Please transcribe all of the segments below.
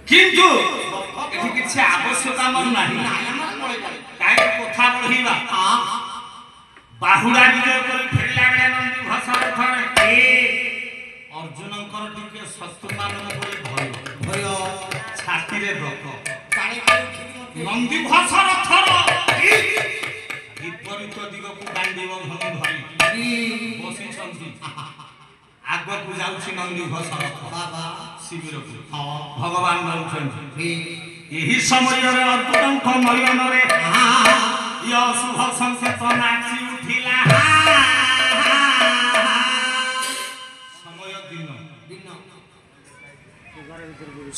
किंतु एठी किछि आवश्यक हमर नाही काहे कथा बढीबा बाहुडा विजय कर फेरला बेले नंदी भाषा थरे अर्जुनकर टिके शत्रुमान भय भय छाती रे भक नंदी भाषा थर विपरीत दिग को गांडीव धनु धरि बसी छंती आग को जाउछि नंदी भाषा बाबा शिविर को भगवान नउछंती एही समय रे अर्जुन को मयन रे या शुभ संकेत नाची उठिला समय दिन दिन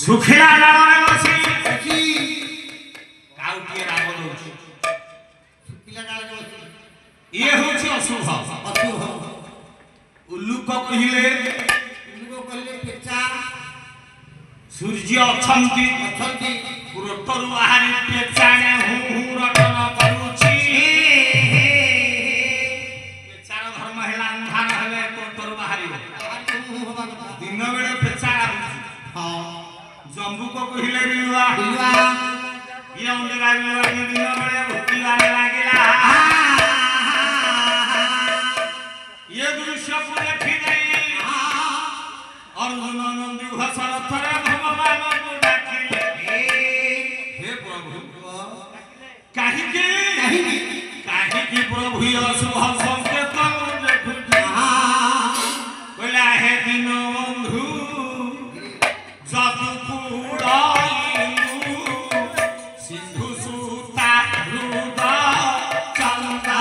सुखिला डालरे बसी काउटी राग दउछि सुखिला डालरे बसी ये होछि अशुभ अशुभ उल्लूक कहिले पेचा सूर्य अछंती अछंती पुरतरु आहारी पेचाने हु रटन करूछि पेचार धर्म हेला अंधार हेले पुरतरु बाहरी दिन बेले पेचा हां जंबू को कहिले बिलुआ बिलुआ ये उंडरा बिलुआ दिन बेले भूति वाले लागिला ये दृश्य को देखि नहीं अर्जुन नंदी भाषा थरे भगवान को डाकिले हे प्रभु काहे प्रभु ये शुभ संकेत देखुछि बोला हे दिन बंधु जदु पुराइनु सिंधु सुता रुद चंदा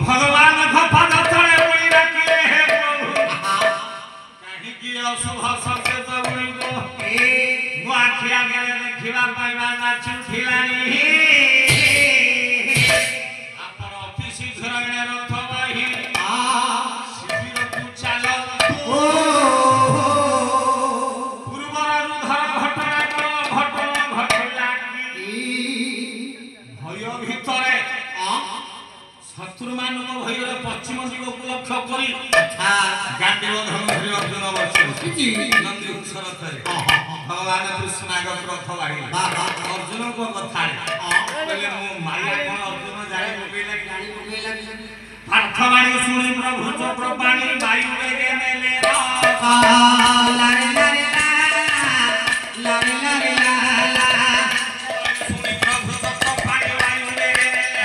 भगवान भपद तळे उई रखिले हे प्रभु काहे कि अशुभ संकेत उइगो मो आखिया गेले देखिबा पाइबा नाच उठिलानी आपण अति शीघ्र एने रथ बही शिविर को चाल पूर्वर रुधर घटना घटला भय भितरे शत्रु मानव भयर पश्चिम दिग को लक्ष्य करी गांडीव धनु धरि अर्जुन बसी नंदी शरथ भगवान कृष्ण आगत रथ लागि अर्जुन को कथा कहले मो माया कोन अर्जुन जाय मुकेला गाड़ी मुकेला पार्थवाणी सुनि प्रभु चक्र पाणी वायु वेगे नेले लारे लारे लारे लारे सुनि प्रभु चक्र पाणी वायु वेगे नेले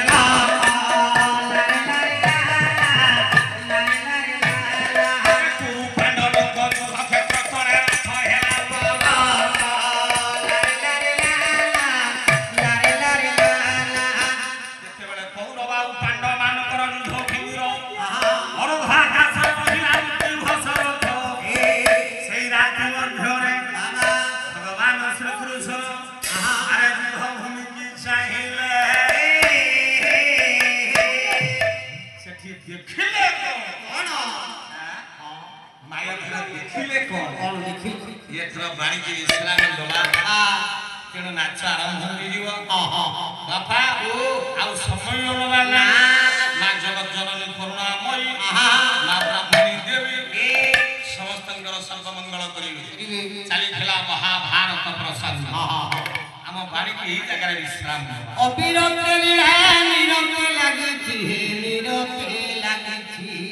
ମାୟା ଧରା ଦେଖିଲେ କଣ ଦେଖିଲେ ଏଥର ବାଣିଜ୍ୟ ବିଶ୍ରାମ ଦବା ତେଣୁ ନାଚ ଆରମ୍ଭ ହେଇଯିବ ବାପା ଆଉ ସମୟ ନେବା ନା ମା ଜଗତ ଜନନୀ କରୁଣାମୟୀ ମା ବ୍ରାହ୍ମଣୀ ଦେବୀ ସମସ୍ତଙ୍କର ସର୍ବମଙ୍ଗଳ କରିବେ ଚାଲିଥିଲା ମହାଭାରତ ପ୍ରସଙ୍ଗ ଆମ ବାଣିଜ୍ୟ ଏଇ ଜାଗାରେ ବିଶ୍ରାମ ନେବା ଅବିରତ ଲୀଳା ନିରତେ ଲାଗିଛି ନିରତେ ଲାଗିଛି